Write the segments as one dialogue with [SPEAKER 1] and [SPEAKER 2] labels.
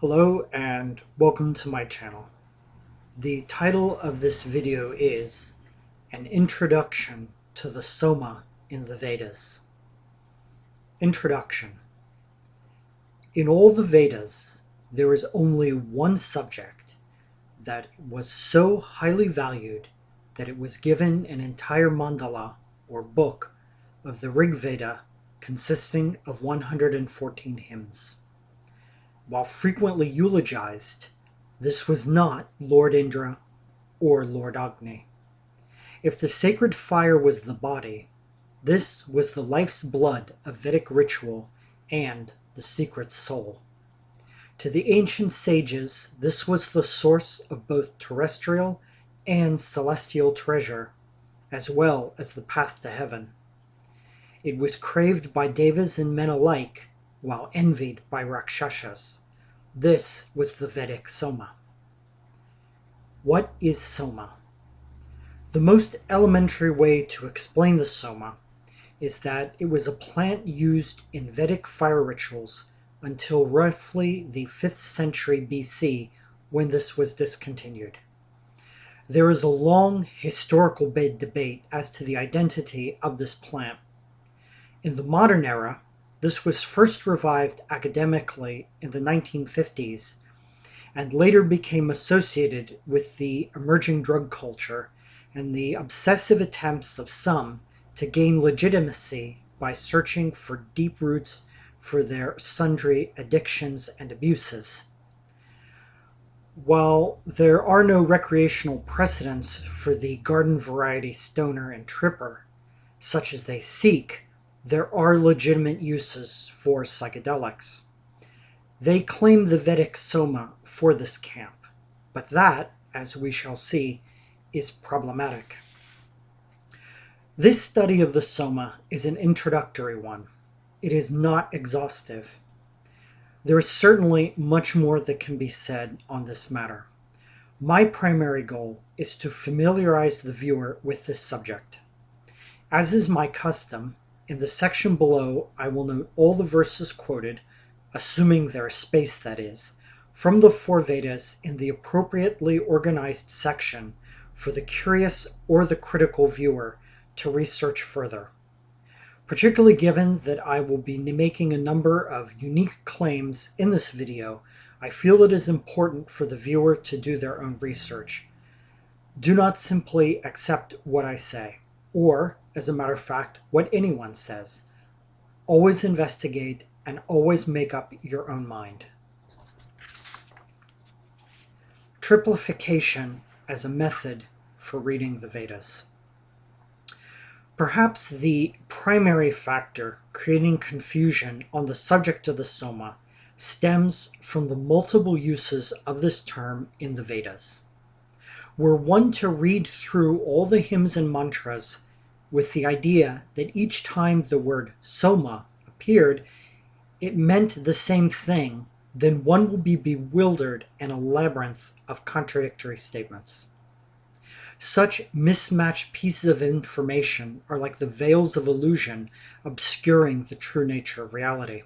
[SPEAKER 1] Hello and welcome to my channel. The title of this video is An Introduction to the Soma in the Vedas. Introduction. In all the Vedas, there is only one subject that was so highly valued that it was given an entire mandala or book of the Rig Veda consisting of 114 hymns. While frequently eulogized, this was not Lord Indra or Lord Agni. If the sacred fire was the body, this was the life's blood of Vedic ritual and the secret soul. To the ancient sages, this was the source of both terrestrial and celestial treasure, as well as the path to heaven. It was craved by devas and men alike, while envied by Rakshasas. This was the Vedic Soma. What is Soma? The most elementary way to explain the Soma is that it was a plant used in Vedic fire rituals until roughly the 5th century BC, when this was discontinued. There is a long historical debate as to the identity of this plant. In the modern era, this was first revived academically in the 1950s and later became associated with the emerging drug culture and the obsessive attempts of some to gain legitimacy by searching for deep roots for their sundry addictions and abuses. While there are no recreational precedents for the garden variety stoner and tripper, such as they seek, there are legitimate uses for psychedelics. They claim the Vedic Soma for this camp, but that, as we shall see, is problematic. This study of the Soma is an introductory one. It is not exhaustive. There is certainly much more that can be said on this matter. My primary goal is to familiarize the viewer with this subject. As is my custom, in the section below, I will note all the verses quoted, assuming there is space that is, from the four Vedas in the appropriately organized section for the curious or the critical viewer to research further. Particularly given that I will be making a number of unique claims in this video, I feel it is important for the viewer to do their own research. Do not simply accept what I say, or, as a matter of fact, what anyone says. Always investigate and always make up your own mind. Triplication as a method for reading the Vedas. Perhaps the primary factor creating confusion on the subject of the Soma stems from the multiple uses of this term in the Vedas. Were one to read through all the hymns and mantras with the idea that each time the word Soma appeared, it meant the same thing, then one will be bewildered in a labyrinth of contradictory statements. Such mismatched pieces of information are like the veils of illusion obscuring the true nature of reality.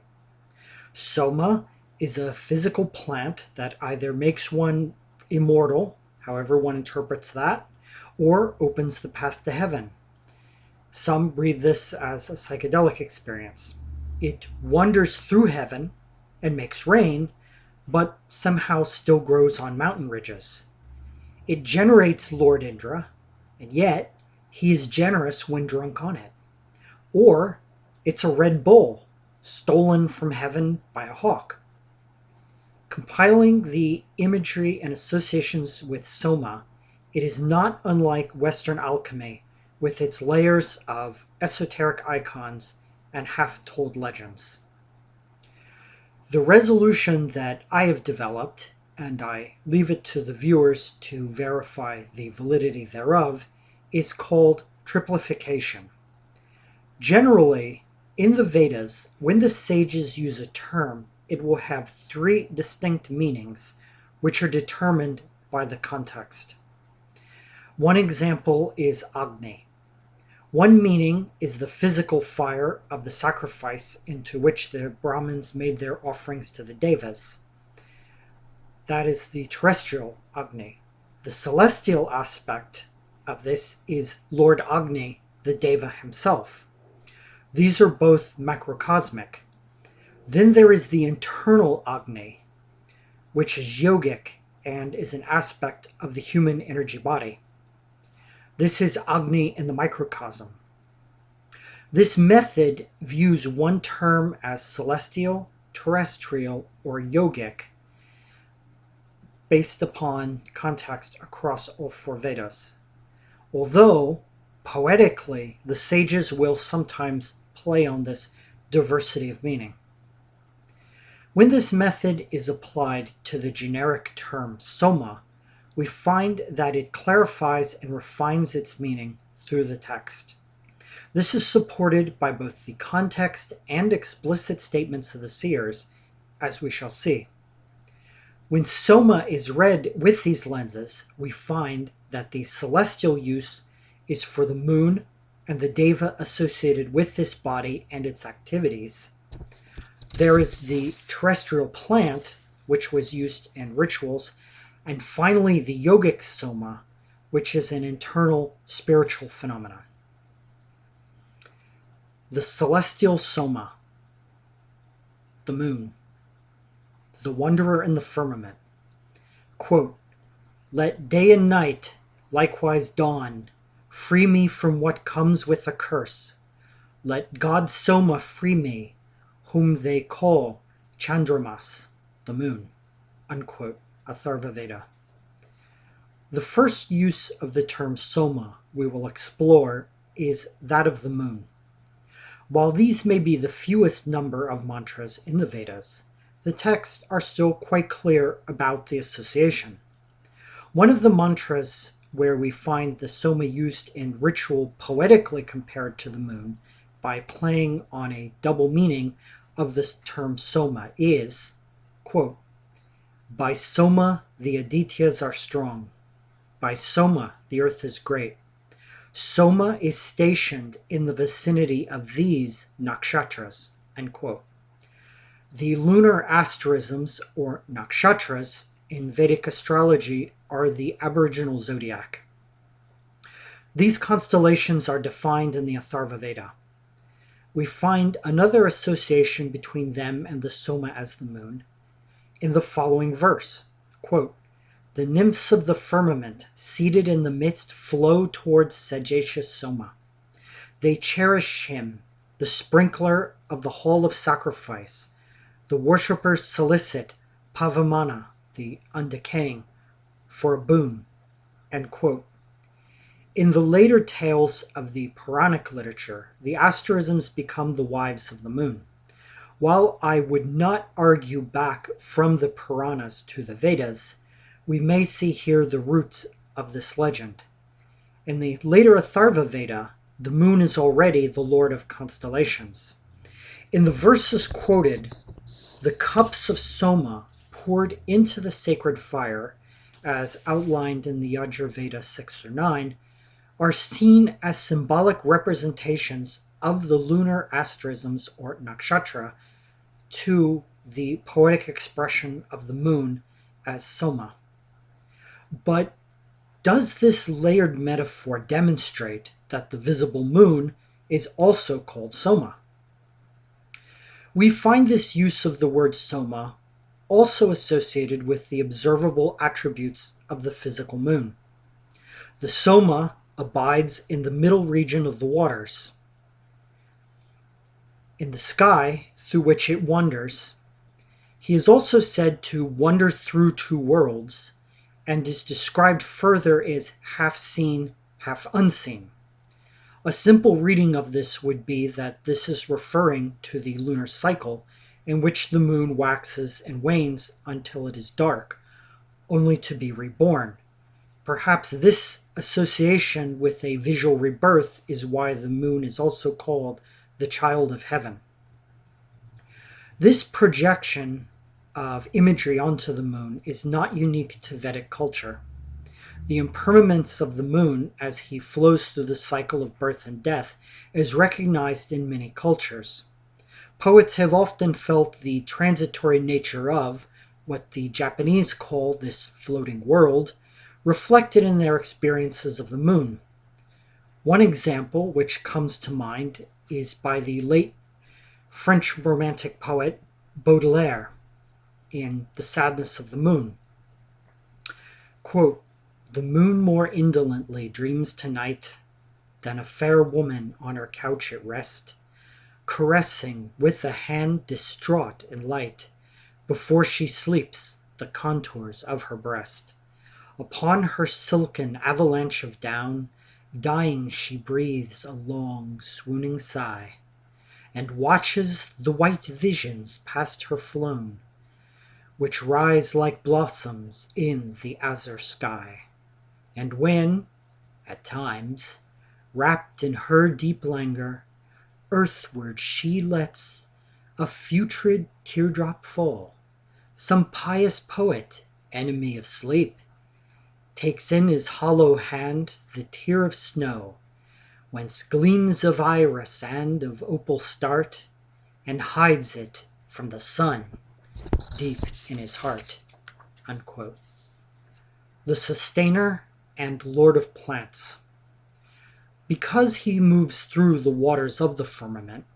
[SPEAKER 1] Soma is a physical plant that either makes one immortal, however one interprets that, or opens the path to heaven. Some read this as a psychedelic experience. It wanders through heaven and makes rain, but somehow still grows on mountain ridges. It generates Lord Indra, and yet he is generous when drunk on it. Or it's a Red Bull, stolen from heaven by a hawk. Compiling the imagery and associations with Soma, it is not unlike Western alchemy, with its layers of esoteric icons and half-told legends. The resolution that I have developed, and I leave it to the viewers to verify the validity thereof, is called triplication. Generally, in the Vedas, when the sages use a term, it will have three distinct meanings, which are determined by the context. One example is Agni. One meaning is the physical fire of the sacrifice into which the Brahmins made their offerings to the devas. That is the terrestrial Agni. The celestial aspect of this is Lord Agni, the Deva himself. These are both macrocosmic. Then there is the internal Agni, which is yogic and is an aspect of the human energy body. This is Agni in the microcosm. This method views one term as celestial, terrestrial, or yogic based upon context across all four Vedas. Although, poetically, the sages will sometimes play on this diversity of meaning. When this method is applied to the generic term Soma, we find that it clarifies and refines its meaning through the text. This is supported by both the context and explicit statements of the seers, as we shall see. When Soma is read with these lenses, we find that the celestial use is for the moon and the Deva associated with this body and its activities. There is the terrestrial plant, which was used in rituals, and finally the Yogic Soma, which is an internal spiritual phenomenon. The celestial Soma, the moon, the wanderer in the firmament. Quote, "Let day and night likewise dawn, free me from what comes with a curse. Let God Soma free me, whom they call Chandramas, the moon." Unquote. Atharva Veda. The first use of the term Soma we will explore is that of the moon. While these may be the fewest number of mantras in the Vedas, the texts are still quite clear about the association. One of the mantras where we find the Soma used in ritual poetically compared to the moon by playing on a double meaning of this term Soma is, quote, "By Soma the Adityas are strong. By Soma the earth is great. Soma is stationed in the vicinity of these Nakshatras." End quote. The lunar asterisms, or Nakshatras, in Vedic astrology are the aboriginal zodiac. These constellations are defined in the Atharva Veda. We find another association between them and the Soma as the moon in the following verse, quote, "The nymphs of the firmament seated in the midst flow towards sagacious Soma. They cherish him, the sprinkler of the hall of sacrifice. The worshippers solicit Pavamana, the undecaying, for a boon." End quote. In the later tales of the Puranic literature, the asterisms become the wives of the moon. While I would not argue back from the Puranas to the Vedas, we may see here the roots of this legend. In the later Atharva Veda, the moon is already the lord of constellations. In the verses quoted, the cups of Soma poured into the sacred fire, as outlined in the Yajurveda 6-9, are seen as symbolic representations of the lunar asterisms or nakshatra to the poetic expression of the moon as Soma. But does this layered metaphor demonstrate that the visible moon is also called Soma? We find this use of the word Soma also associated with the observable attributes of the physical moon. The Soma abides in the middle region of the waters, in the sky through which it wanders. He is also said to wander through two worlds, and is described further as half seen, half unseen. A simple reading of this would be that this is referring to the lunar cycle in which the moon waxes and wanes until it is dark, only to be reborn. Perhaps this association with a visual rebirth is why the moon is also called the child of heaven. This projection of imagery onto the moon is not unique to Vedic culture. The impermanence of the moon as he flows through the cycle of birth and death is recognized in many cultures. Poets have often felt the transitory nature of, what the Japanese call this floating world, reflected in their experiences of the moon. One example which comes to mind is by the late French Romantic poet Baudelaire in The Sadness of the Moon. Quote, "The moon more indolently dreams tonight than a fair woman on her couch at rest, caressing with a hand distraught and light, before she sleeps, the contours of her breast. Upon her silken avalanche of down, dying she breathes a long swooning sigh, and watches the white visions past her flown, which rise like blossoms in the azure sky. And when, at times, wrapped in her deep languor, earthward she lets a putrid teardrop fall, some pious poet, enemy of sleep, takes in his hollow hand the tear of snow, whence gleams of iris and of opal start, and hides it from the sun deep in his heart." Unquote. The sustainer and lord of plants. Because he moves through the waters of the firmament,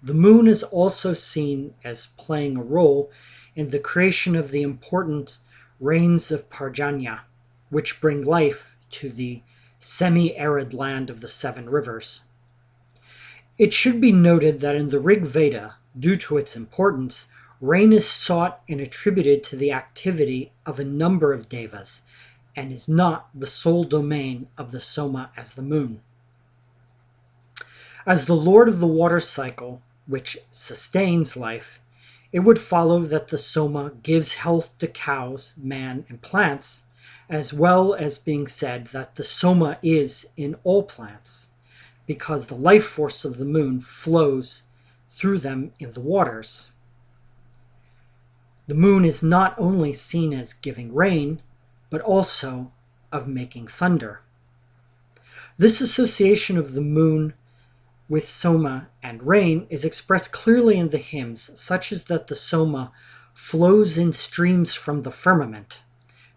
[SPEAKER 1] the moon is also seen as playing a role in the creation of the important rains of Parjanya, which bring life to the semi-arid land of the seven rivers. It should be noted that in the Rig Veda, due to its importance, rain is sought and attributed to the activity of a number of devas, and is not the sole domain of the Soma as the moon. As the lord of the water cycle, which sustains life, it would follow that the Soma gives health to cows, man, and plants, as well as being said that the Soma is in all plants, because the life force of the moon flows through them in the waters. The moon is not only seen as giving rain, but also of making thunder. This association of the moon with Soma and rain is expressed clearly in the hymns, such as that the Soma flows in streams from the firmament,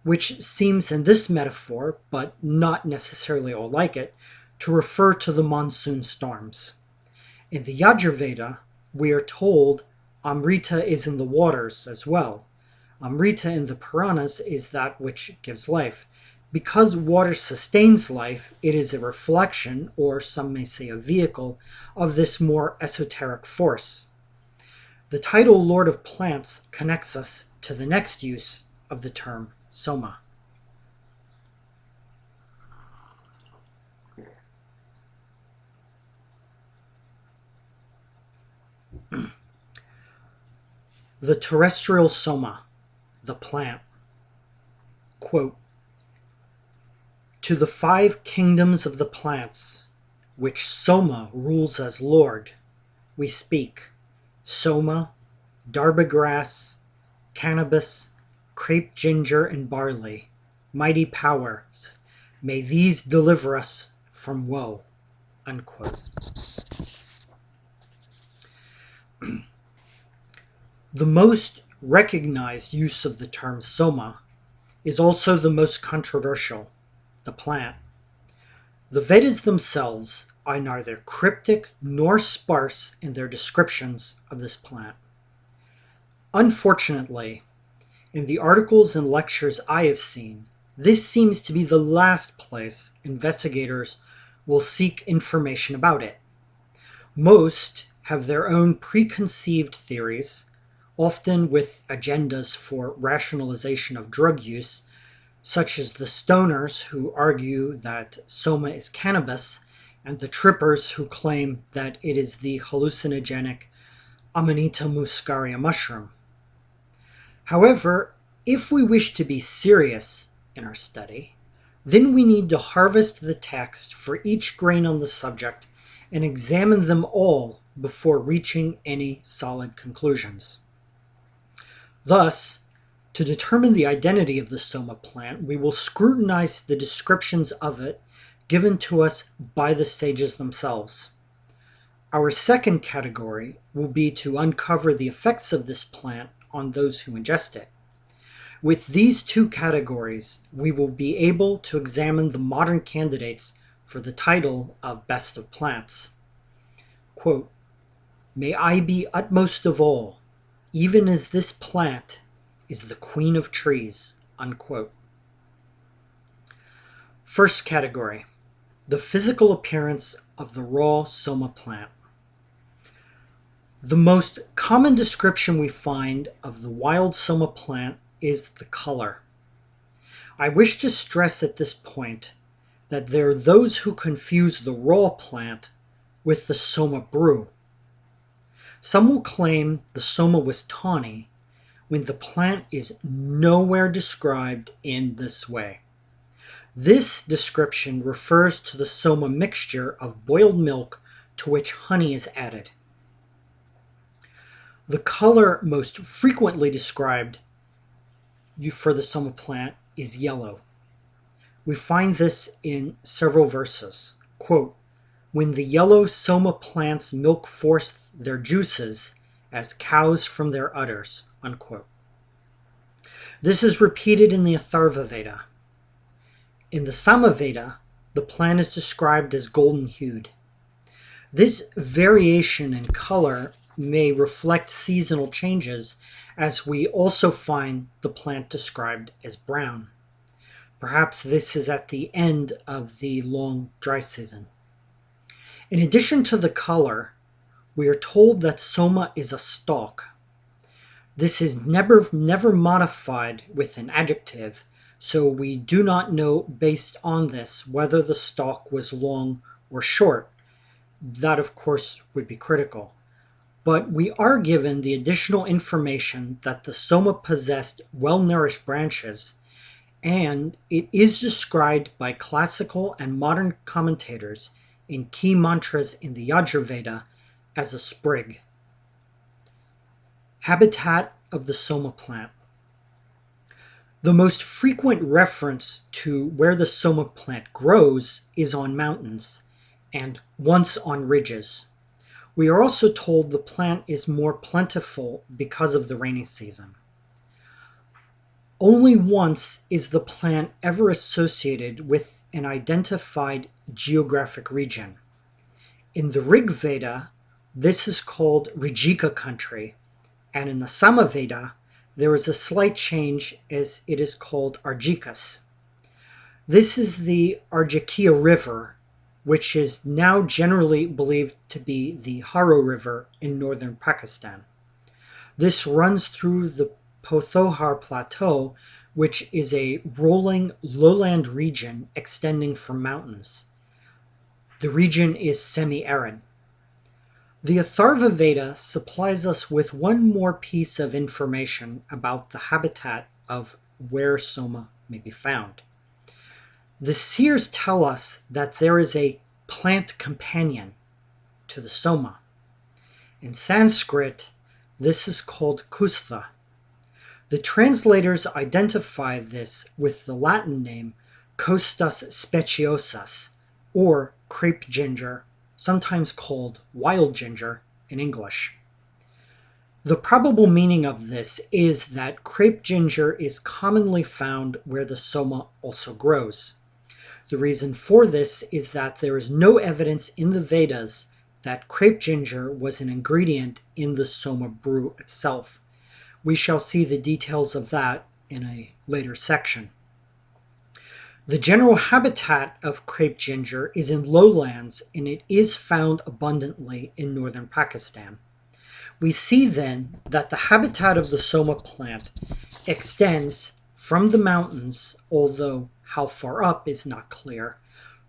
[SPEAKER 1] which seems in this metaphor, but not necessarily all like it, to refer to the monsoon storms. In the Yajurveda, we are told amrita is in the waters as well. Amrita in the Puranas is that which gives life. Because water sustains life, it is a reflection, or some may say a vehicle, of this more esoteric force. The title Lord of Plants connects us to the next use of the term Soma. The terrestrial Soma, the plant. Quote, "To the 5 kingdoms of the plants, which Soma rules as Lord, we speak Soma, Darba grass, cannabis, crepe ginger, and barley. Mighty powers, may these deliver us from woe." Unquote. The most recognized use of the term Soma is also the most controversial, the plant. The Vedas themselves are neither cryptic nor sparse in their descriptions of this plant. Unfortunately, in the articles and lectures I have seen, this seems to be the last place investigators will seek information about it. Most have their own preconceived theories, often with agendas for rationalization of drug use, such as the stoners who argue that Soma is cannabis, and the trippers who claim that it is the hallucinogenic Amanita muscaria mushroom. However, if we wish to be serious in our study, then we need to harvest the text for each grain on the subject and examine them all before reaching any solid conclusions. Thus, to determine the identity of the Soma plant, we will scrutinize the descriptions of it given to us by the sages themselves. Our second category will be to uncover the effects of this plant on those who ingest it. With these two categories, we will be able to examine the modern candidates for the title of Best of Plants. Quote, "May I be utmost of all, even as this plant is the queen of trees." Unquote. First category, the physical appearance of the raw Soma plant. The most common description we find of the wild Soma plant is the color. I wish to stress at this point that there are those who confuse the raw plant with the Soma brew. Some will claim the Soma was tawny when the plant is nowhere described in this way. This description refers to the Soma mixture of boiled milk to which honey is added. The color most frequently described for the Soma plant is yellow. We find this in several verses. Quote, "When the yellow Soma plants milk forth their juices as cows from their udders." Unquote. This is repeated in the Atharva Veda. In the Sama Veda, the plant is described as golden-hued. This variation in color may reflect seasonal changes, as we also find the plant described as brown. Perhaps this is at the end of the long dry season. In addition to the color, we are told that Soma is a stalk. This is never modified with an adjective, so we do not know based on this whether the stalk was long or short. That, of course, would be critical. But we are given the additional information that the Soma possessed well-nourished branches, and it is described by classical and modern commentators in key mantras in the Yajurveda as a sprig. Habitat of the Soma plant. The most frequent reference to where the Soma plant grows is on mountains, and once on ridges. We are also told the plant is more plentiful because of the rainy season. Only once is the plant ever associated with an identified geographic region. In the Rig Veda, this is called Rijika country, and in the Sama Veda, there is a slight change as it is called Arjikas. This is the Arjakia River, which is now generally believed to be the Haro River in northern Pakistan. This runs through the Pothohar Plateau, which is a rolling lowland region extending from mountains. The region is semi-arid. The Atharva Veda supplies us with one more piece of information about the habitat of where Soma may be found. The seers tell us that there is a plant companion to the Soma. In Sanskrit, this is called Kustha. The translators identify this with the Latin name Costus speciosas, or crepe ginger, sometimes called wild ginger in English. The probable meaning of this is that crepe ginger is commonly found where the Soma also grows. The reason for this is that there is no evidence in the Vedas that crepe ginger was an ingredient in the Soma brew itself. We shall see the details of that in a later section. The general habitat of crepe ginger is in lowlands, and it is found abundantly in northern Pakistan. We see then that the habitat of the Soma plant extends from the mountains, although how far up is not clear,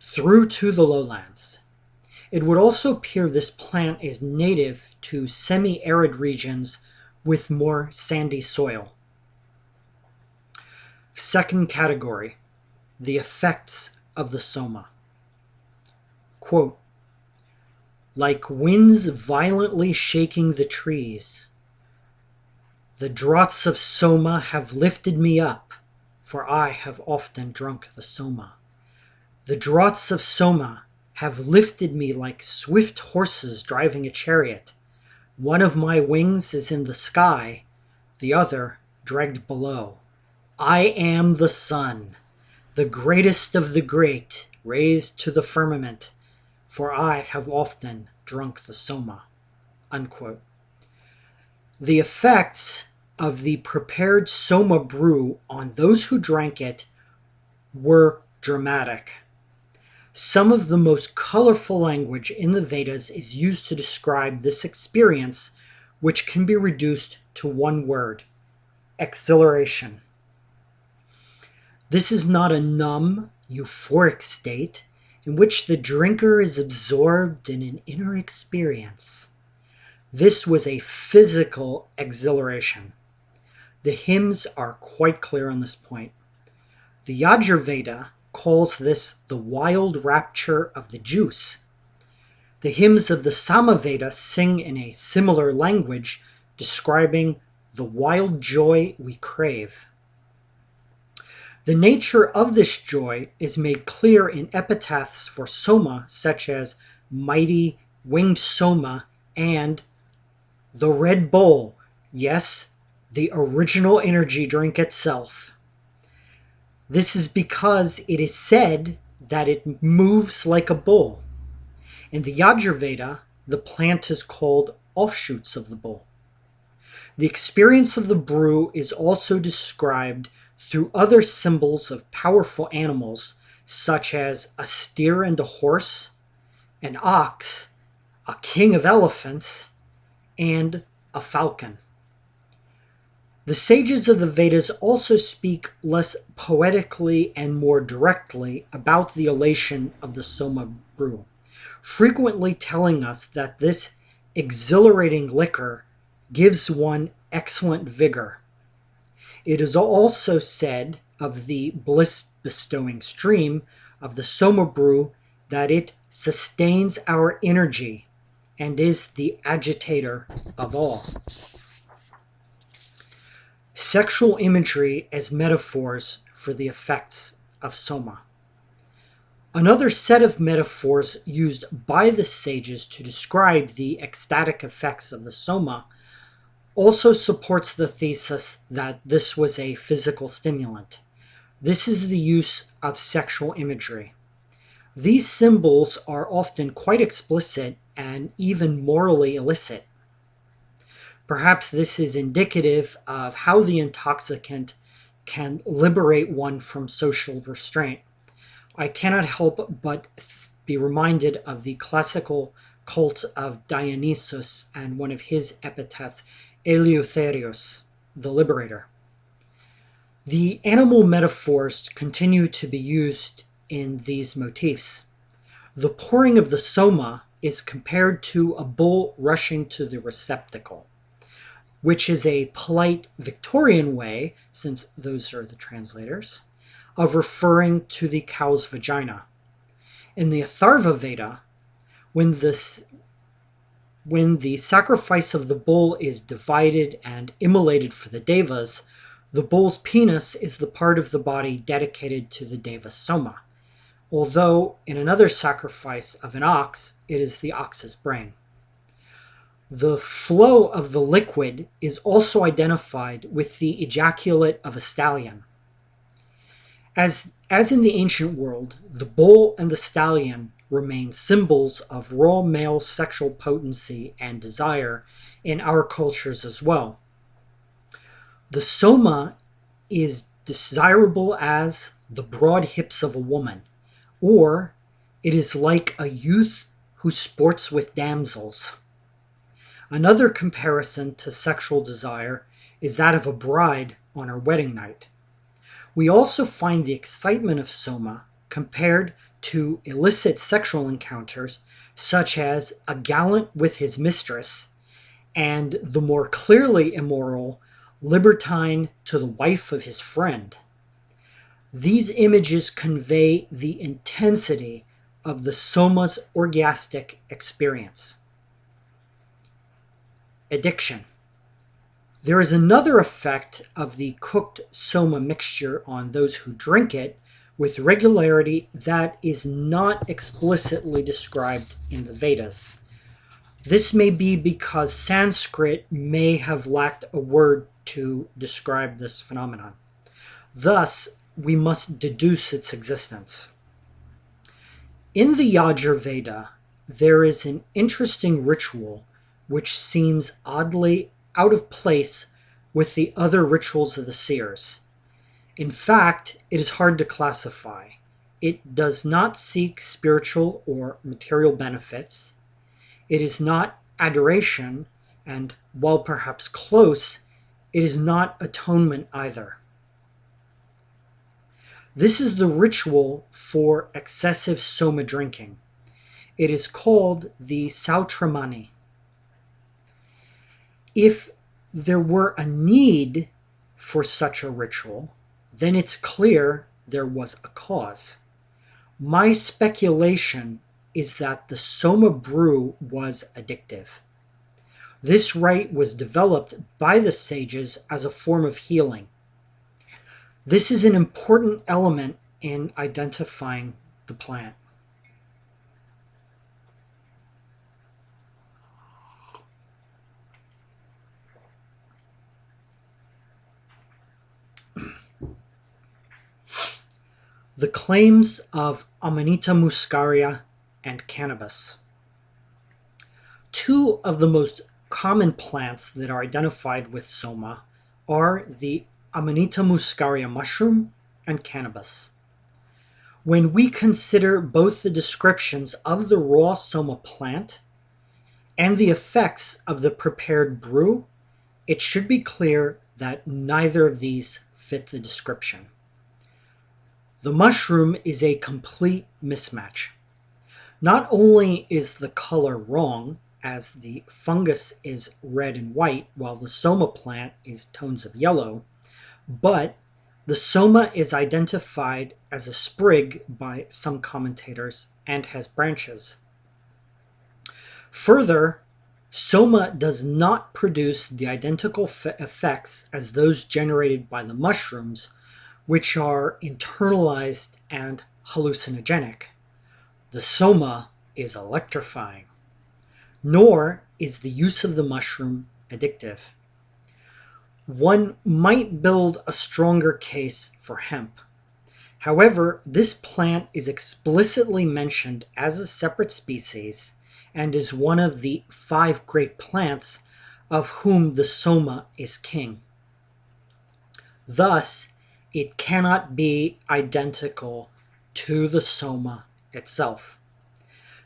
[SPEAKER 1] through to the lowlands. It would also appear this plant is native to semi-arid regions with more sandy soil. Second category, the effects of the Soma. Quote, "Like winds violently shaking the trees, the draughts of Soma have lifted me up, for I have often drunk the Soma. The draughts of Soma have lifted me like swift horses driving a chariot. One of my wings is in the sky, the other dragged below. I am the sun, the greatest of the great, raised to the firmament, for I have often drunk the Soma." Unquote. The effects of the prepared Soma brew on those who drank it were dramatic. Some of the most colorful language in the Vedas is used to describe this experience, which can be reduced to one word: exhilaration. This is not a numb, euphoric state in which the drinker is absorbed in an inner experience. This was a physical exhilaration. The hymns are quite clear on this point. The Yajurveda calls this the wild rapture of the juice. The hymns of the Samaveda sing in a similar language, describing the wild joy we crave. The nature of this joy is made clear in epitaphs for Soma, such as mighty winged Soma and the red bowl, yes, the original energy drink itself. This is because it is said that it moves like a bull. In the Yajurveda, the plant is called offshoots of the bull. The experience of the brew is also described through other symbols of powerful animals, such as a steer and a horse, an ox, a king of elephants, and a falcon. The sages of the Vedas also speak less poetically and more directly about the elation of the Soma brew, frequently telling us that this exhilarating liquor gives one excellent vigor. It is also said of the bliss-bestowing stream of the Soma brew that it sustains our energy and is the agitator of all. Sexual imagery as metaphors for the effects of Soma. Another set of metaphors used by the sages to describe the ecstatic effects of the Soma also supports the thesis that this was a physical stimulant. This is the use of sexual imagery. These symbols are often quite explicit and even morally illicit. Perhaps this is indicative of how the intoxicant can liberate one from social restraint. I cannot help but be reminded of the classical cult of Dionysus and one of his epitaphs, Eleutherios, the liberator. The animal metaphors continue to be used in these motifs. The pouring of the Soma is compared to a bull rushing to the receptacle, which is a polite Victorian way, since those are the translators, of referring to the cow's vagina. In the Atharva Veda, when the sacrifice of the bull is divided and immolated for the devas, the bull's penis is the part of the body dedicated to the deva Soma, although in another sacrifice of an ox, it is the ox's brain. The flow of the liquid is also identified with the ejaculate of a stallion. As in the ancient world, the bull and the stallion remain symbols of raw male sexual potency and desire in our cultures as well. The Soma is desirable as the broad hips of a woman, or it is like a youth who sports with damsels. Another comparison to sexual desire is that of a bride on her wedding night. We also find the excitement of Soma compared to illicit sexual encounters, such as a gallant with his mistress, and the more clearly immoral libertine to the wife of his friend. These images convey the intensity of the Soma's orgastic experience. Addiction. There is another effect of the cooked Soma mixture on those who drink it with regularity that is not explicitly described in the Vedas. This may be because Sanskrit may have lacked a word to describe this phenomenon. Thus, we must deduce its existence. In the Yajurveda, there is an interesting ritual which seems oddly out of place with the other rituals of the seers. In fact, it is hard to classify. It does not seek spiritual or material benefits. It is not adoration, and while perhaps close, it is not atonement either. This is the ritual for excessive Soma drinking. It is called the Sautramani. If there were a need for such a ritual, then it's clear there was a cause. My speculation is that the Soma brew was addictive. This rite was developed by the sages as a form of healing. This is an important element in identifying the plant. The claims of Amanita muscaria and cannabis. Two of the most common plants that are identified with Soma are the Amanita muscaria mushroom and cannabis. When we consider both the descriptions of the raw Soma plant and the effects of the prepared brew, it should be clear that neither of these fit the description. The mushroom is a complete mismatch. Not only is the color wrong, as the fungus is red and white while the Soma plant is tones of yellow, but the Soma is identified as a sprig by some commentators and has branches. Further, Soma does not produce the identical effects as those generated by the mushrooms, which are internalized and hallucinogenic. The Soma is electrifying, nor is the use of the mushroom addictive. One might build a stronger case for hemp. However, this plant is explicitly mentioned as a separate species and is one of the 5 great plants of whom the Soma is king. Thus, it cannot be identical to the Soma itself.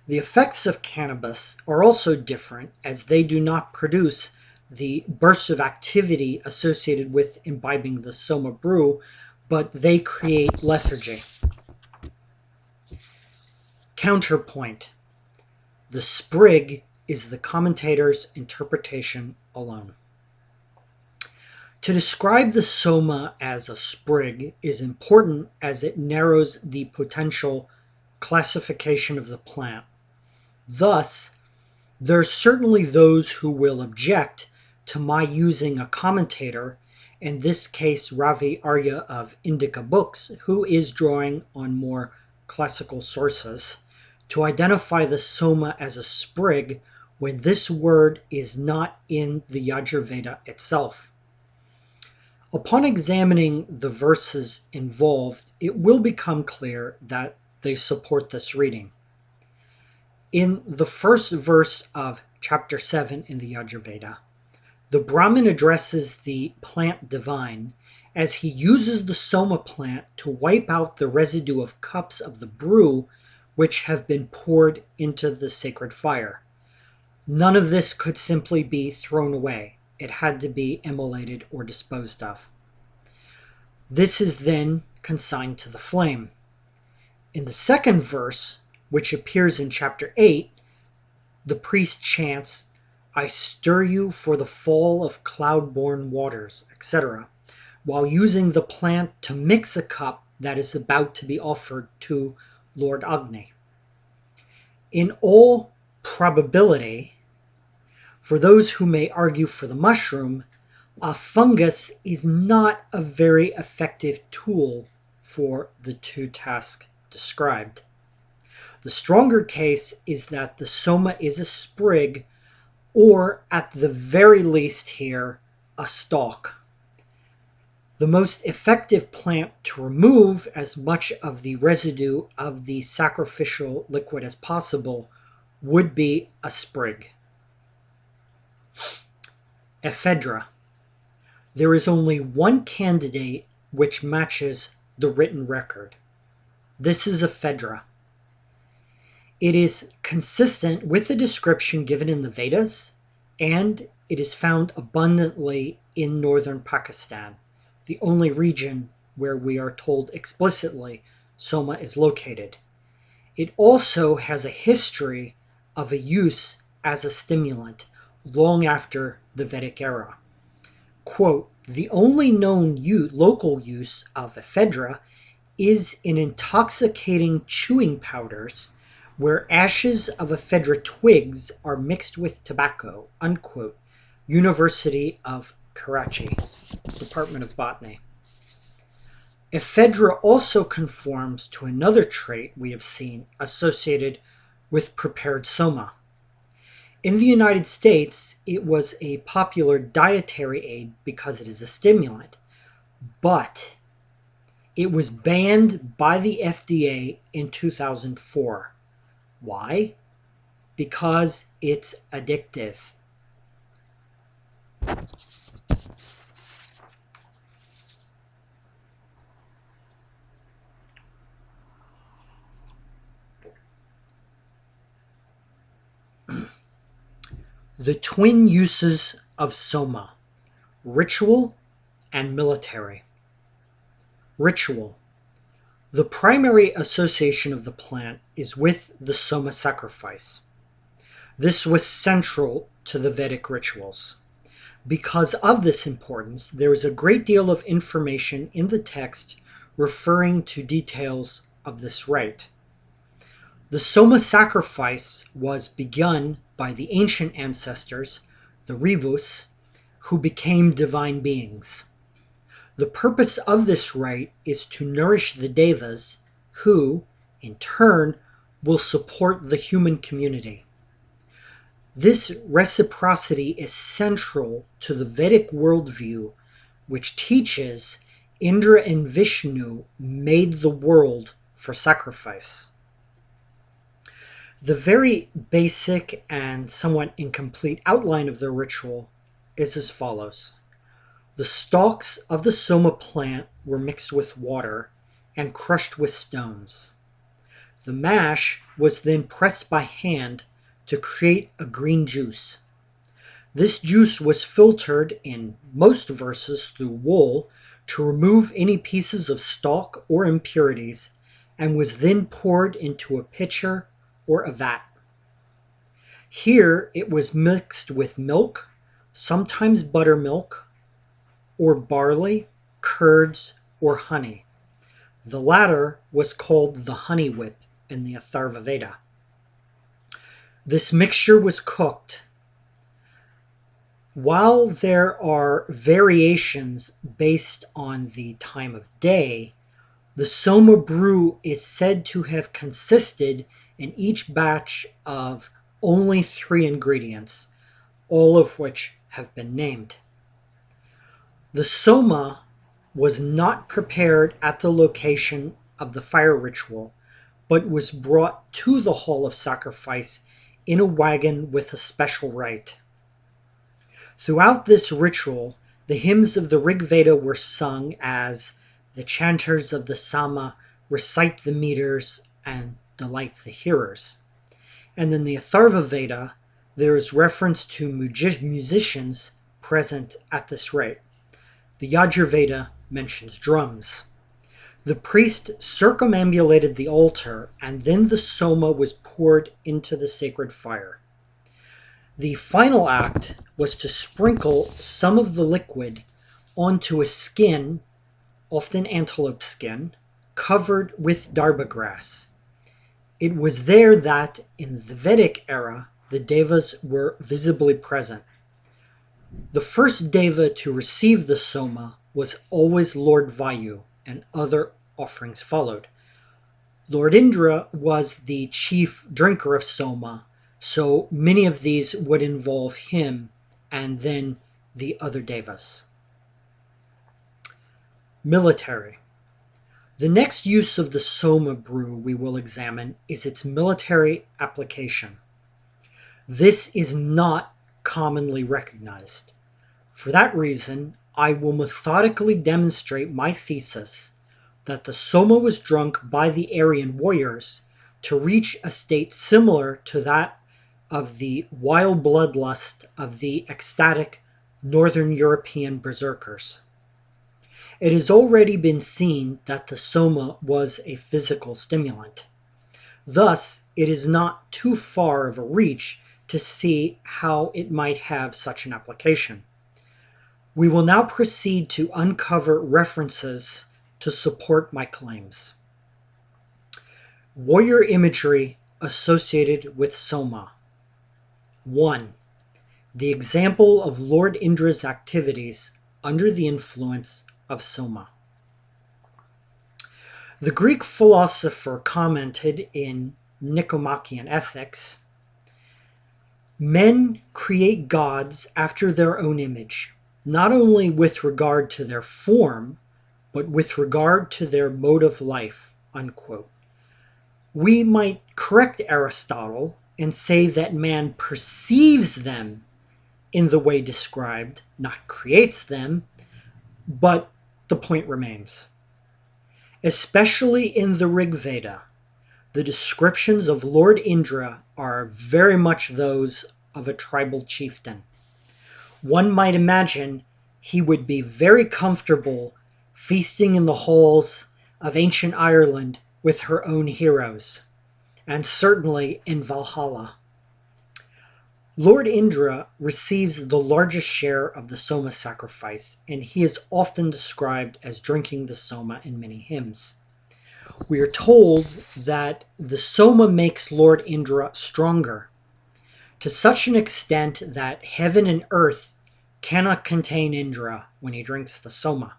[SPEAKER 1] The effects of cannabis are also different, as they do not produce the bursts of activity associated with imbibing the Soma brew, but they create lethargy. Counterpoint: the sprig is the commentator's interpretation alone. To describe the Soma as a sprig is important, as it narrows the potential classification of the plant. Thus, there are certainly those who will object to my using a commentator, in this case Ravi Arya of Indica Books, who is drawing on more classical sources, to identify the Soma as a sprig when this word is not in the Yajurveda itself. Upon examining the verses involved, it will become clear that they support this reading. In the first verse of chapter 7 in the Yajurveda, the Brahmin addresses the plant divine as he uses the Soma plant to wipe out the residue of cups of the brew which have been poured into the sacred fire. None of this could simply be thrown away. It had to be immolated or disposed of. This is then consigned to the flame. In the second verse, which appears in chapter 8, the priest chants, "I stir you for the fall of cloud-born waters," etc., while using the plant to mix a cup that is about to be offered to Lord Agni. In all probability, for those who may argue for the mushroom, a fungus is not a very effective tool for the 2 tasks described. The stronger case is that the Soma is a sprig, or at the very least here, a stalk. The most effective plant to remove as much of the residue of the sacrificial liquid as possible would be a sprig. Ephedra. There is only one candidate which matches the written record. This is ephedra. It is consistent with the description given in the Vedas, and it is found abundantly in northern Pakistan, the only region where we are told explicitly Soma is located. It also has a history of a use as a stimulant long after the Vedic era. Quote, the only known local use of ephedra is in intoxicating chewing powders where ashes of ephedra twigs are mixed with tobacco, unquote. University of Karachi, Department of Botany. Ephedra also conforms to another trait we have seen associated with prepared soma. In the United States, it was a popular dietary aid because it is a stimulant, but it was banned by the FDA in 2004. Why? Because it's addictive. The twin uses of Soma, ritual and military. Ritual. The primary association of the plant is with the Soma sacrifice. This was central to the Vedic rituals. Because of this importance, there is a great deal of information in the text referring to details of this rite. The Soma sacrifice was begun by the ancient ancestors, the Rivus, who became divine beings. The purpose of this rite is to nourish the Devas, who, in turn, will support the human community. This reciprocity is central to the Vedic worldview, which teaches Indra and Vishnu made the world for sacrifice. The very basic and somewhat incomplete outline of the ritual is as follows. The stalks of the Soma plant were mixed with water and crushed with stones. The mash was then pressed by hand to create a green juice. This juice was filtered in most verses through wool to remove any pieces of stalk or impurities, and was then poured into a pitcher or a vat. Here it was mixed with milk, sometimes buttermilk, or barley, curds, or honey. The latter was called the honey whip in the Atharva Veda. This mixture was cooked. While there are variations based on the time of day, the Soma brew is said to have consisted in each batch of only 3 ingredients, all of which have been named. The Soma was not prepared at the location of the fire ritual, but was brought to the hall of sacrifice in a wagon with a special rite. Throughout this ritual, the hymns of the Rig Veda were sung as the chanters of the Sama recite the meters and delight the hearers. And in the Atharva Veda, there is reference to musicians present at this rite. The Yajur Veda mentions drums. The priest circumambulated the altar, and then the Soma was poured into the sacred fire. The final act was to sprinkle some of the liquid onto a skin, often antelope skin, covered with darba grass. It was there that, in the Vedic era, the Devas were visibly present. The first Deva to receive the Soma was always Lord Vayu, and other offerings followed. Lord Indra was the chief drinker of Soma, so many of these would involve him and then the other Devas. Military. The next use of the Soma brew we will examine is its military application. This is not commonly recognized. For that reason, I will methodically demonstrate my thesis that the Soma was drunk by the Aryan warriors to reach a state similar to that of the wild bloodlust of the ecstatic Northern European berserkers. It has already been seen that the Soma was a physical stimulant. Thus, it is not too far of a reach to see how it might have such an application. We will now proceed to uncover references to support my claims. Warrior imagery associated with Soma. 1. The example of Lord Indra's activities under the influence of Soma. The Greek philosopher commented in Nicomachean Ethics, "Men create gods after their own image, not only with regard to their form, but with regard to their mode of life." Unquote. We might correct Aristotle and say that man perceives them in the way described, not creates them, but the point remains. Especially in the Rig Veda, the descriptions of Lord Indra are very much those of a tribal chieftain. One might imagine he would be very comfortable feasting in the halls of ancient Ireland with her own heroes, and certainly in Valhalla. Lord Indra receives the largest share of the Soma sacrifice, and he is often described as drinking the Soma in many hymns. We are told that the Soma makes Lord Indra stronger, to such an extent that heaven and earth cannot contain Indra when he drinks the Soma.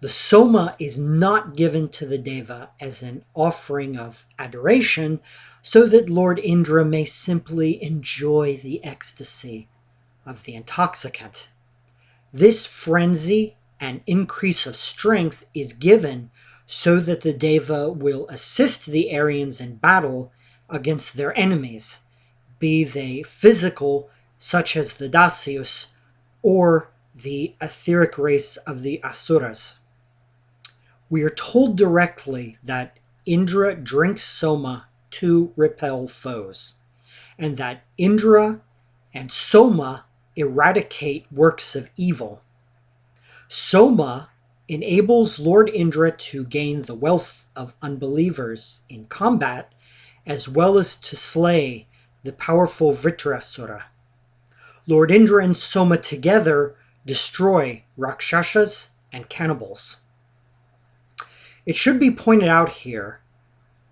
[SPEAKER 1] The Soma is not given to the Deva as an offering of adoration, so that Lord Indra may simply enjoy the ecstasy of the intoxicant. This frenzy and increase of strength is given so that the Deva will assist the Aryans in battle against their enemies, be they physical, such as the Dasyus, or the etheric race of the Asuras. We are told directly that Indra drinks Soma to repel foes, and that Indra and Soma eradicate works of evil. Soma enables Lord Indra to gain the wealth of unbelievers in combat, as well as to slay the powerful Vritrasura. Lord Indra and Soma together destroy Rakshasas and cannibals. It should be pointed out here,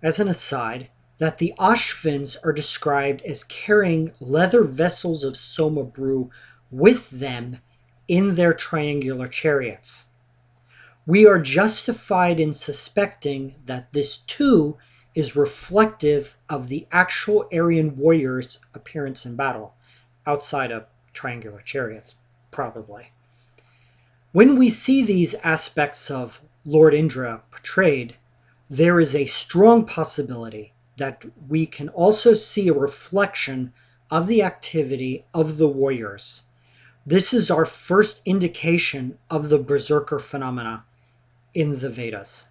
[SPEAKER 1] as an aside, that the Ashvins are described as carrying leather vessels of Soma brew with them in their triangular chariots. We are justified in suspecting that this too is reflective of the actual Aryan warriors' appearance in battle, outside of triangular chariots, probably. When we see these aspects of Lord Indra portrayed, there is a strong possibility that we can also see a reflection of the activity of the warriors. This is our first indication of the berserker phenomena in the Vedas.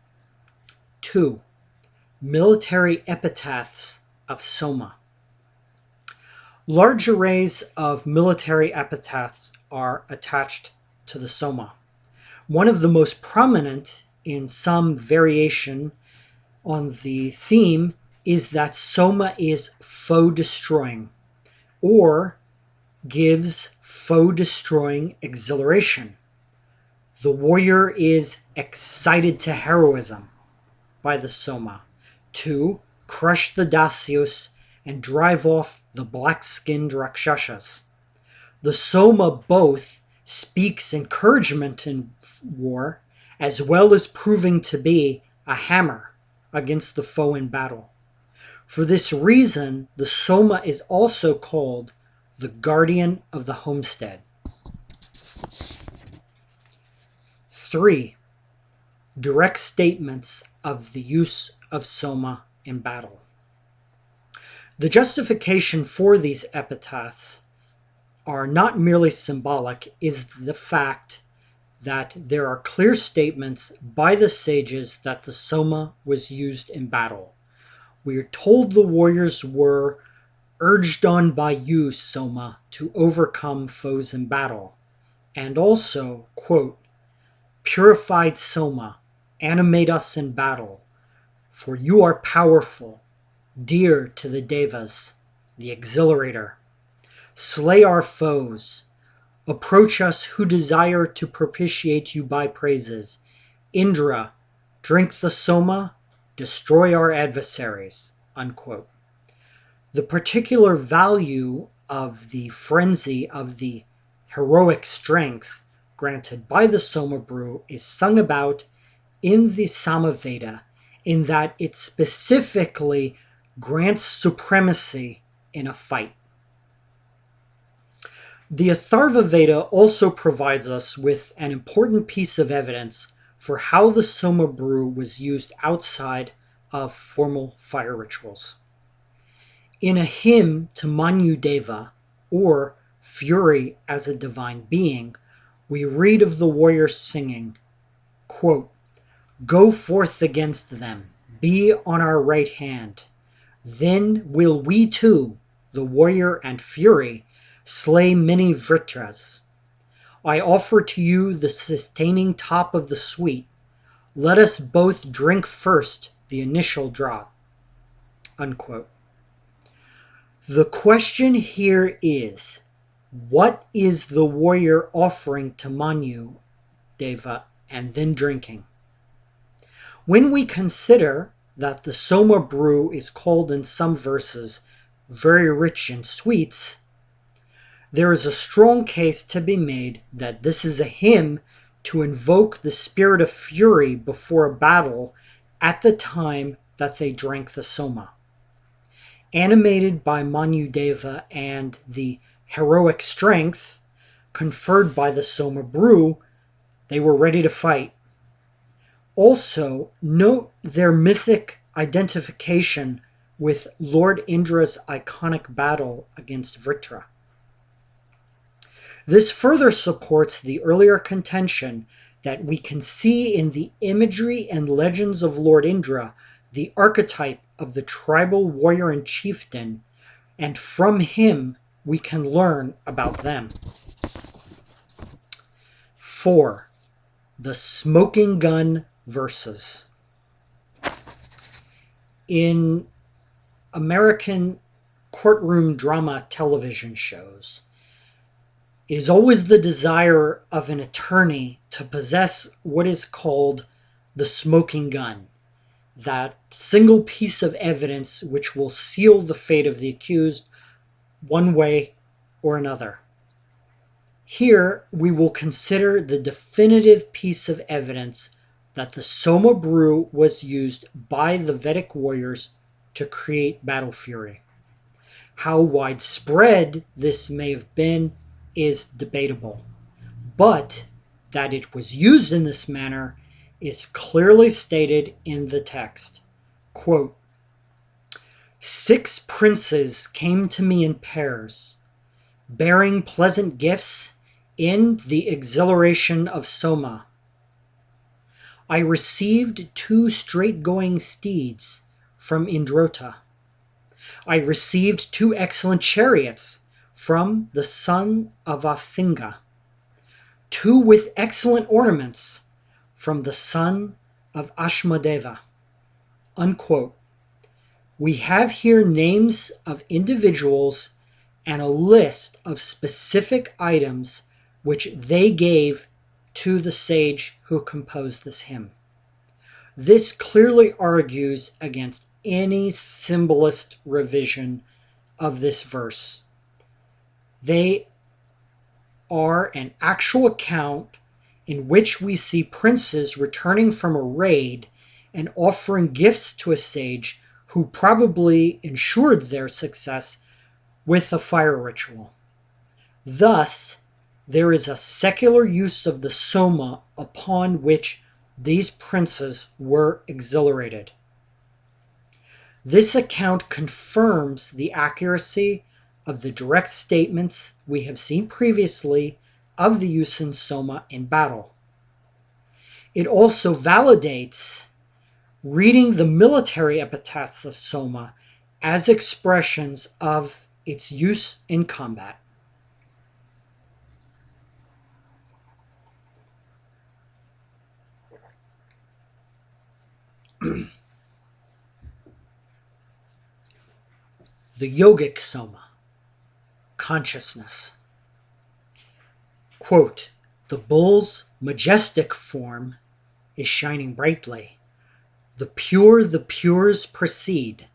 [SPEAKER 1] 2. Military epitaphs of Soma. Large arrays of military epitaphs are attached to the Soma. One of the most prominent, in some variation on the theme, is that Soma is foe-destroying, or gives foe-destroying exhilaration. The warrior is excited to heroism by the Soma, to crush the Dasyus and drive off the black-skinned Rakshasas. The Soma both speaks encouragement in war, as well as proving to be a hammer against the foe in battle. For this reason, the Soma is also called the guardian of the homestead. 3. direct statements of the use of Soma in battle. The justification for these epitaphs are not merely symbolic, is the fact that there are clear statements by the sages that the Soma was used in battle. We are told the warriors were urged on by you, Soma, to overcome foes in battle. And also, quote, purified Soma, animate us in battle, for you are powerful, dear to the Devas, the exhilarator. Slay our foes. Approach us who desire to propitiate you by praises. Indra, drink the Soma, destroy our adversaries. Unquote. The particular value of the frenzy of the heroic strength granted by the Soma brew is sung about in the Samaveda, in that it specifically grants supremacy in a fight. The Atharva Veda also provides us with an important piece of evidence for how the Soma brew was used outside of formal fire rituals. In a hymn to Manu Deva, or Fury as a divine being, we read of the warriors singing, quote, go forth against them, be on our right hand. Then will we too, the warrior and Fury, slay many Vritras. I offer to you the sustaining top of the sweet. Let us both drink first the initial draught. Unquote. The question here is, what is the warrior offering to Manu Deva and then drinking? When we consider that the Soma brew is called in some verses very rich in sweets, there is a strong case to be made that this is a hymn to invoke the spirit of fury before a battle at the time that they drank the Soma. Animated by Manu Deva and the heroic strength conferred by the Soma brew, they were ready to fight. Also, note their mythic identification with Lord Indra's iconic battle against Vritra. This further supports the earlier contention that we can see in the imagery and legends of Lord Indra the archetype of the tribal warrior and chieftain, and from him we can learn about them. 4. The smoking gun verses. In American courtroom drama television shows, it is always the desire of an attorney to possess what is called the smoking gun, that single piece of evidence which will seal the fate of the accused one way or another. Here we will consider the definitive piece of evidence that the Soma brew was used by the Vedic warriors to create battle fury. How widespread this may have been is debatable, but that it was used in this manner is clearly stated in the text. Quote, 6 princes came to me in pairs, bearing pleasant gifts in the exhilaration of Soma. I received 2 straight-going steeds from Indrota. I received 2 excellent chariots from the son of Athinga, 2 with excellent ornaments from the son of Ashmadeva. Unquote. We have here names of individuals and a list of specific items which they gave to the sage who composed this hymn. This clearly argues against any symbolist revision of this verse. They are an actual account in which we see princes returning from a raid and offering gifts to a sage who probably ensured their success with a fire ritual. Thus, there is a secular use of the Soma upon which these princes were exhilarated. This account confirms the accuracy of the direct statements we have seen previously of the use in Soma in battle. It also validates reading the military epitaphs of Soma as expressions of its use in combat. The Yogic Soma, consciousness. Quote, the bull's majestic form is shining brightly. The pures proceed.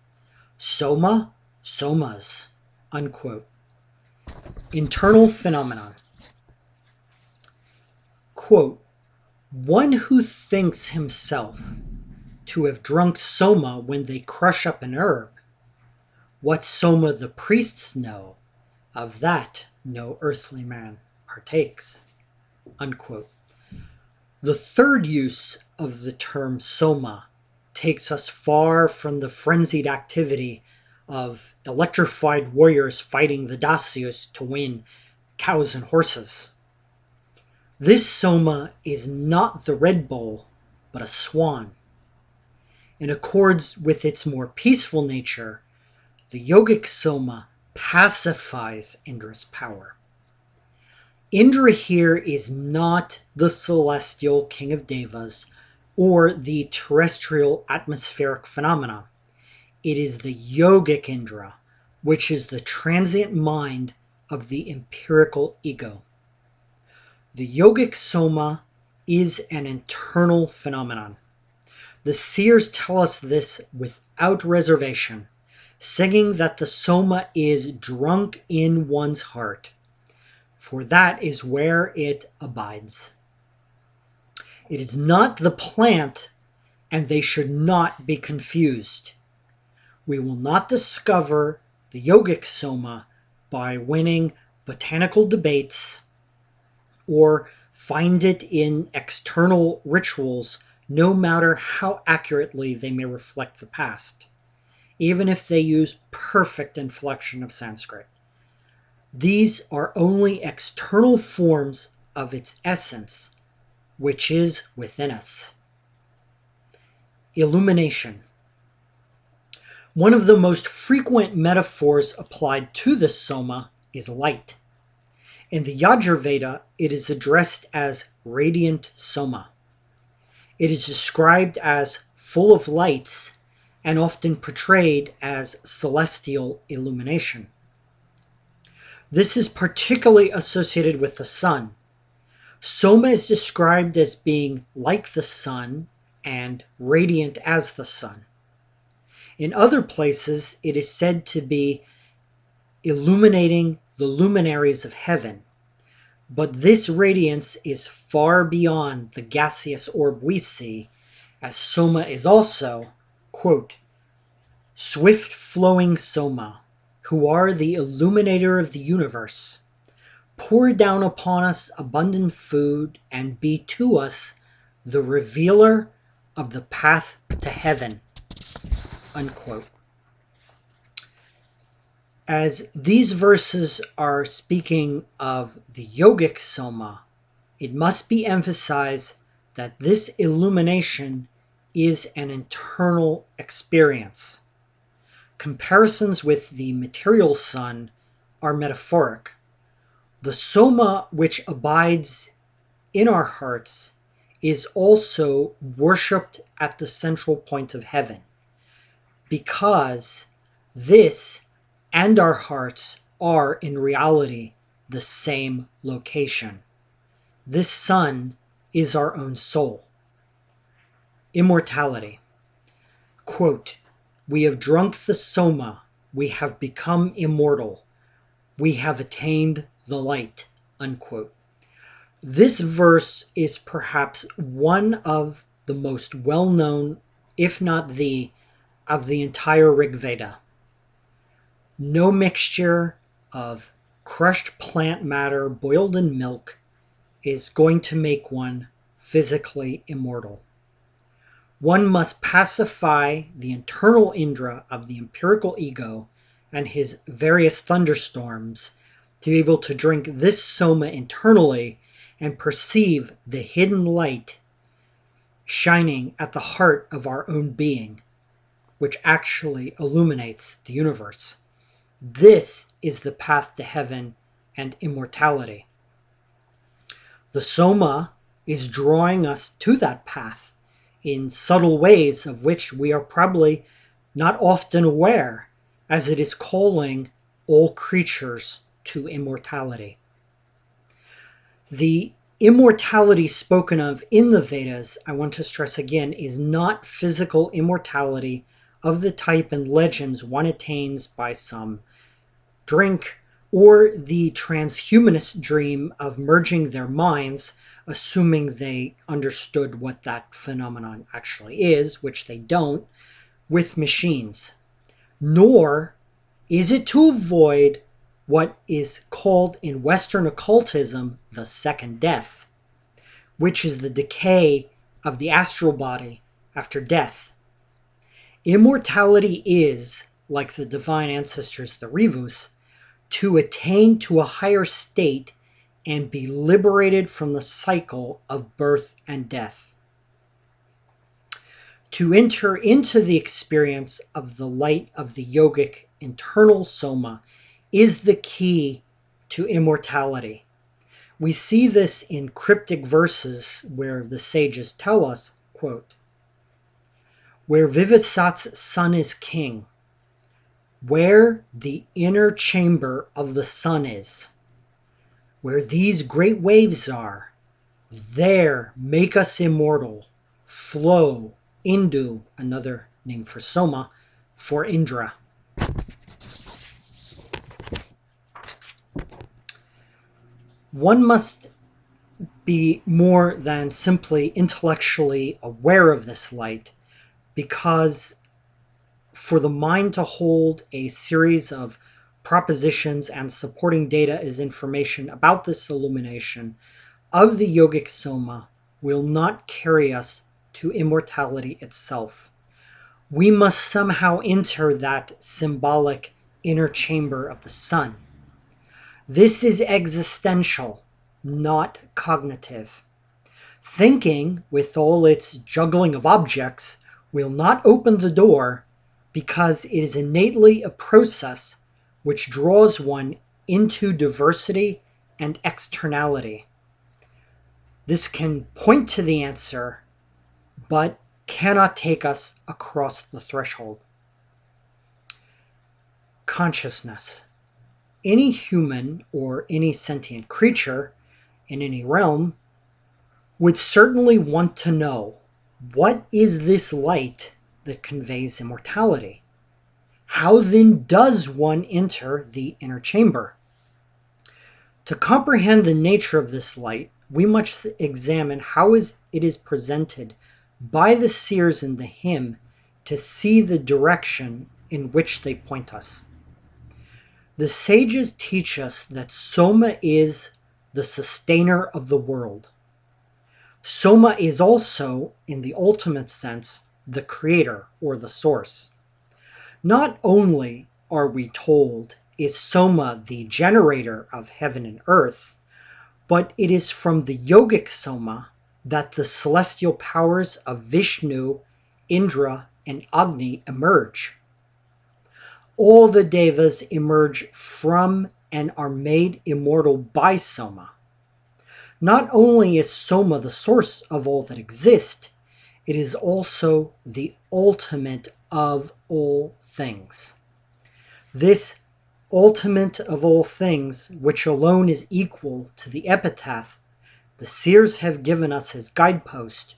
[SPEAKER 1] Soma, somas. Unquote. Internal phenomenon. Quote, one who thinks himself to have drunk Soma when they crush up an herb, what Soma the priests know, of that no earthly man partakes. Unquote. The third use of the term Soma takes us far from the frenzied activity of electrified warriors fighting the dasyus to win cows and horses. This Soma is not the Red Bull, but a swan. In accords with its more peaceful nature, the Yogic Soma pacifies Indra's power. Indra here is not the celestial king of devas or the terrestrial atmospheric phenomena. It is the yogic Indra, which is the transient mind of the empirical ego. The yogic Soma is an internal phenomenon. The seers tell us this without reservation, saying that the Soma is drunk in one's heart, for that is where it abides. It is not the plant, and they should not be confused. We will not discover the yogic Soma by winning botanical debates or find it in external rituals, no matter how accurately they may reflect the past, even if they use perfect inflection of Sanskrit. These are only external forms of its essence, which is within us. Illumination. One of the most frequent metaphors applied to the Soma is light. In the Yajurveda, it is addressed as radiant Soma. It is described as full of lights and often portrayed as celestial illumination. This is particularly associated with the sun. Soma is described as being like the sun and radiant as the sun. In other places, it is said to be illuminating the luminaries of heaven, but this radiance is far beyond the gaseous orb we see, as Soma is also, quote, swift-flowing Soma, who are the illuminator of the universe. Pour down upon us abundant food, and be to us the revealer of the path to heaven. Unquote. As these verses are speaking of the yogic Soma, it must be emphasized that this illumination is an internal experience. Comparisons with the material sun are metaphoric. The Soma which abides in our hearts is also worshipped at the central point of heaven, because this and our hearts are in reality the same location. This sun is our own soul. Immortality. Quote, we have drunk the Soma, we have become immortal, we have attained the light. Unquote. This verse is perhaps one of the most well-known, if not the, of the entire Rig Veda. No mixture of crushed plant matter boiled in milk is going to make one physically immortal. One must pacify the internal Indra of the empirical ego and his various thunderstorms to be able to drink this Soma internally and perceive the hidden light shining at the heart of our own being, which actually illuminates the universe. This is the path to heaven and immortality. The Soma is drawing us to that path in subtle ways of which we are probably not often aware, as it is calling all creatures to immortality. The immortality spoken of in the Vedas, I want to stress again, is not physical immortality of the type in legends one attains by some drink, or the transhumanist dream of merging their minds, assuming they understood what that phenomenon actually is, which they don't, with machines. Nor is it to avoid what is called in Western occultism the second death, which is the decay of the astral body after death. Immortality is, like the divine ancestors, the Rivus, to attain to a higher state and be liberated from the cycle of birth and death. To enter into the experience of the light of the yogic internal Soma is the key to immortality. We see this in cryptic verses where the sages tell us, quote, "Where Vivasat's sun is king, where the inner chamber of the sun is, where these great waves are, there make us immortal, flow Indu," another name for Soma, for Indra. One must be more than simply intellectually aware of this light, because for the mind to hold a series of propositions and supporting data as information about this illumination of the yogic Soma will not carry us to immortality itself. We must somehow enter that symbolic inner chamber of the sun. This is existential, not cognitive. Thinking, with all its juggling of objects, will not open the door, because it is innately a process which draws one into diversity and externality. This can point to the answer, but cannot take us across the threshold. Consciousness. Any human or any sentient creature in any realm would certainly want to know, what is this light that conveys immortality? How then does one enter the inner chamber? To comprehend the nature of this light, we must examine how it is presented by the seers in the hymn to see the direction in which they point us. The sages teach us that Soma is the sustainer of the world. Soma is also, in the ultimate sense, the creator or the source. Not only, are we told, is Soma the generator of heaven and earth, but it is from the yogic Soma that the celestial powers of Vishnu, Indra, and Agni emerge. All the devas emerge from and are made immortal by Soma. Not only is Soma the source of all that exists, it is also the ultimate of all things. This ultimate of all things, which alone is equal to the epitaph the seers have given us as guidepost,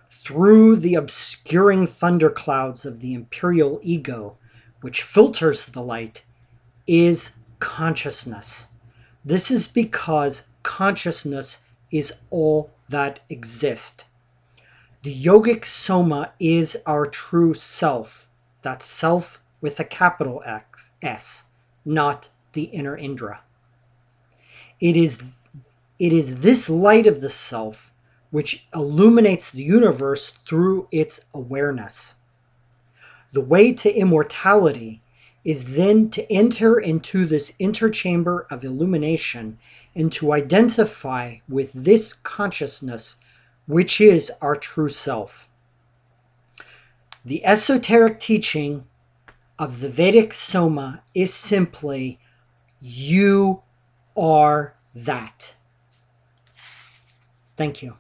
[SPEAKER 1] through the obscuring thunderclouds of the imperial ego, which filters the light, is consciousness. This is because consciousness is all that exists. The yogic Soma is our true self, that self with a capital S, not the inner Indra. It is this light of the self which illuminates the universe through its awareness. The way to immortality is then to enter into this interchamber of illumination and to identify with this consciousness, which is our true self. The esoteric teaching of the Vedic Soma is simply, you are that. Thank you.